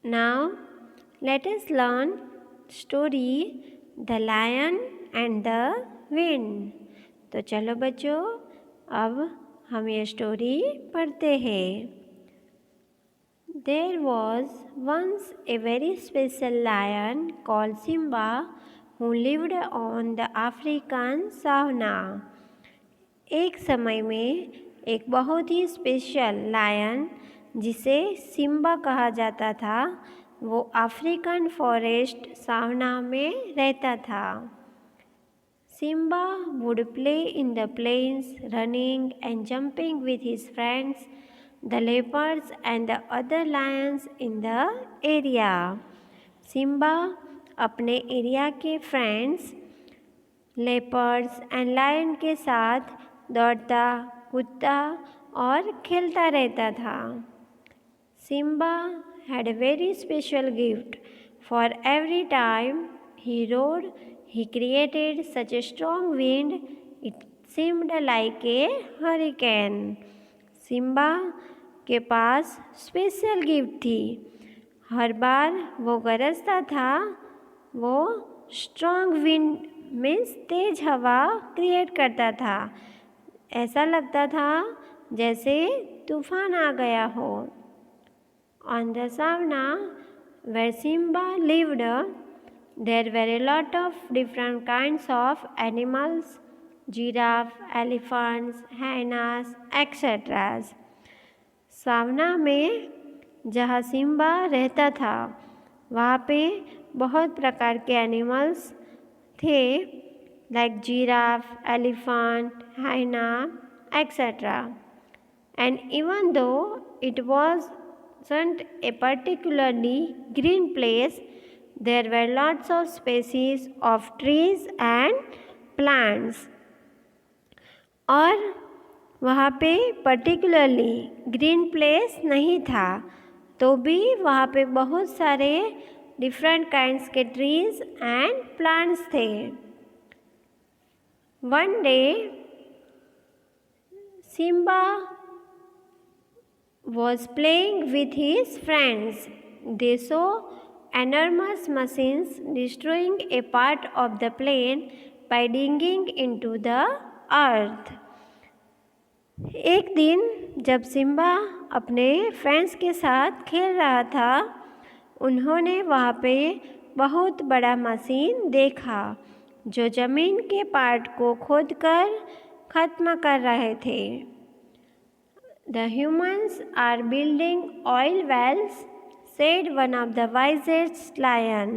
Now let us learn story The Lion and the Wind। तो चलो बच्चों, अब हम ये स्टोरी पढ़ते हैं। There was once a very special lion called Simba who lived on the African savanna। एक समय में एक बहुत ही स्पेशल लायन जिसे सिम्बा कहा जाता था, वो अफ्रीकन फॉरेस्ट सावना में रहता था। Simba would play in the plains, running and jumping with his friends, the leopards and the other lions in the area। Simba अपने एरिया के फ्रेंड्स लेपर्ड्स एंड लायन के साथ दौड़ता, कूदता और खेलता रहता था। Simba had a very special gift. For every time he roared, he created such a strong wind, it seemed like a hurricane। Simba के पास स्पेशल गिफ्ट थी। हर बार वो गरजता था, वो स्ट्रॉन्ग विंड मीन्स तेज हवा क्रिएट करता था। ऐसा लगता था जैसे तूफान आ गया हो। On the savanna where Simba lived, there were a lot of different kinds of animals, giraffe, elephants, hyenas, etc। सावना में जहाँ सिम्बा रहता था, वहाँ पे बहुत प्रकार के एनिमल्स थे, like giraffe, elephant, hyena, etcetera. And even though it wasn't a particularly green place, there were lots of species of trees and plants। और वहाँ पे पर्टिकुलरली ग्रीन प्लेस नहीं था, तो भी वहाँ पे बहुत सारे डिफरेंट काइंड्स के ट्रीज एंड प्लांट्स थे। One day Simba was playing with his friends. They saw enormous machines destroying a part of the plain by digging into the earth। एक दिन जब सिम्बा अपने फ्रेंड्स के साथ खेल रहा था, उन्होंने वहाँ पे बहुत बड़ा मशीन देखा जो ज़मीन के पार्ट को खोदकर ख़त्म कर रहे थे। The humans are building oil wells, said one of the wisest lion।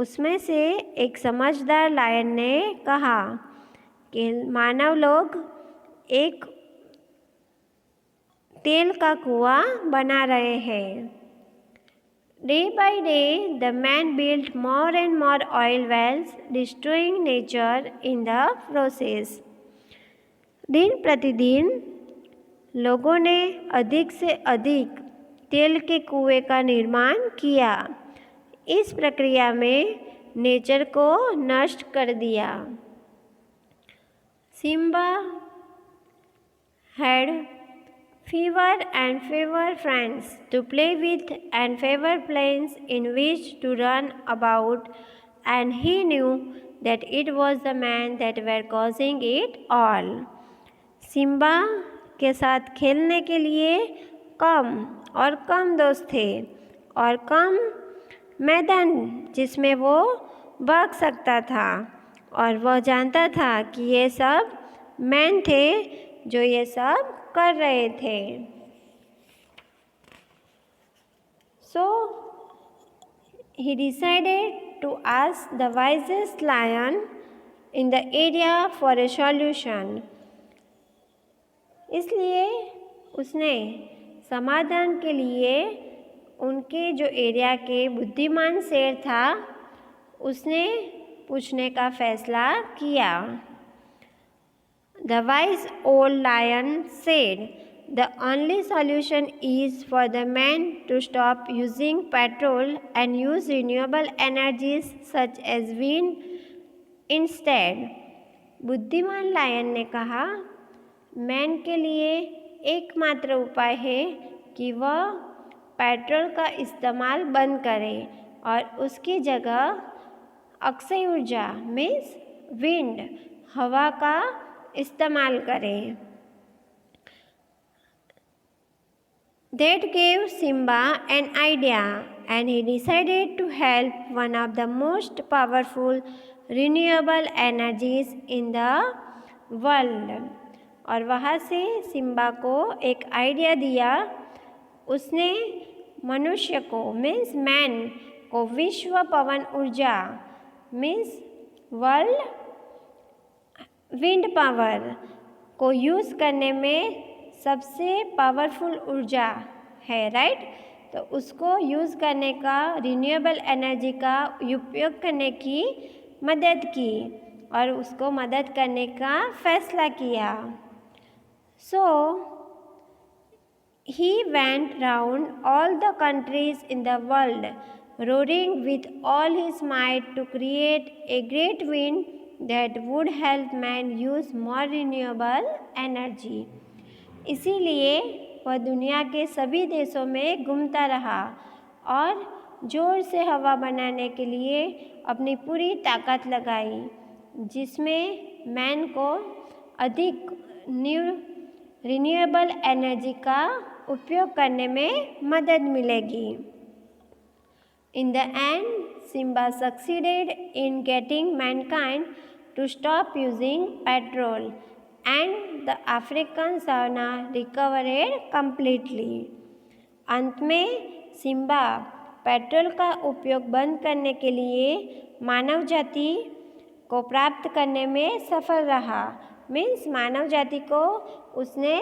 उसमें से एक समझदार लायन ने कहा कि मानव लोग एक तेल का कुआं बना रहे हैं। Day by day, the man built more and more oil wells, destroying nature in the process। दिन प्रतिदिन लोगों ने अधिक से अधिक तेल के कुएं का निर्माण किया। इस प्रक्रिया में नेचर को नष्ट कर दिया। Simba had fewer and fewer friends to play with and fewer plains in which to run about, and he knew that it was the man that were causing it all। Simba के साथ खेलने के लिए कम और कम दोस्त थे और कम मैदान जिसमें वो भाग सकता था, और वह जानता था कि ये सब मैन थे जो ये सब कर रहे थे। So he decided to ask the wisest lion in the area for a solution। इसलिए उसने समाधान के लिए उनके जो एरिया के बुद्धिमान शेर था, उसने पूछने का फैसला किया। The wise old lion said, "The only solution is for the man to stop using petrol and use renewable energies such as wind instead। बुद्धिमान लायन ने कहा, मैन के लिए एकमात्र उपाय है कि वह पेट्रोल का इस्तेमाल बंद करें और उसकी जगह अक्षय ऊर्जा मीन्स विंड हवा का इस्तेमाल करें। That gave Simba an idea and he decided to help one of the most powerful renewable energies in the world। और वहाँ से सिम्बा को एक आइडिया दिया, उसने मनुष्य को मीन्स मैन को विश्व पवन ऊर्जा मीन्स वर्ल्ड विंड पावर को यूज़ करने में सबसे पावरफुल ऊर्जा है, राइट। तो उसको यूज़ करने का, रिन्यूएबल एनर्जी का उपयोग करने की मदद की और उसको मदद करने का फैसला किया। सो he went round all the countries in the world, roaring with all his might to create a great wind that would help man use more renewable energy। इसीलिए वह दुनिया के सभी देशों में घूमता रहा और ज़ोर से हवा बनाने के लिए अपनी पूरी ताकत लगाई, जिसमें मैन को अधिक रिन्यूएबल एनर्जी का उपयोग करने में मदद मिलेगी। In the end, Simba succeeded in getting mankind to stop using petrol and the African savanna recovered completely। अंत में सिम्बा पेट्रोल का उपयोग बंद करने के लिए मानव जाति को प्राप्त करने में सफल रहा। मीन्स मानव जाति को उसने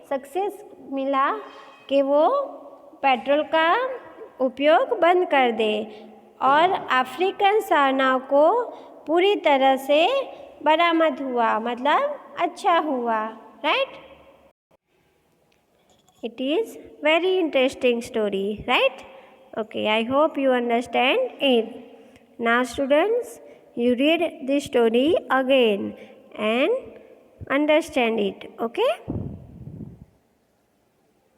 सक्सेस मिला कि वो पेट्रोल का उपयोग बंद कर दे और अफ्रीकन सावनाओं को पूरी तरह से बरामद हुआ, मतलब अच्छा हुआ, right. It is very interesting story, right. Okay, I hope you understand it. Now students, you read this story again and understand it, okay?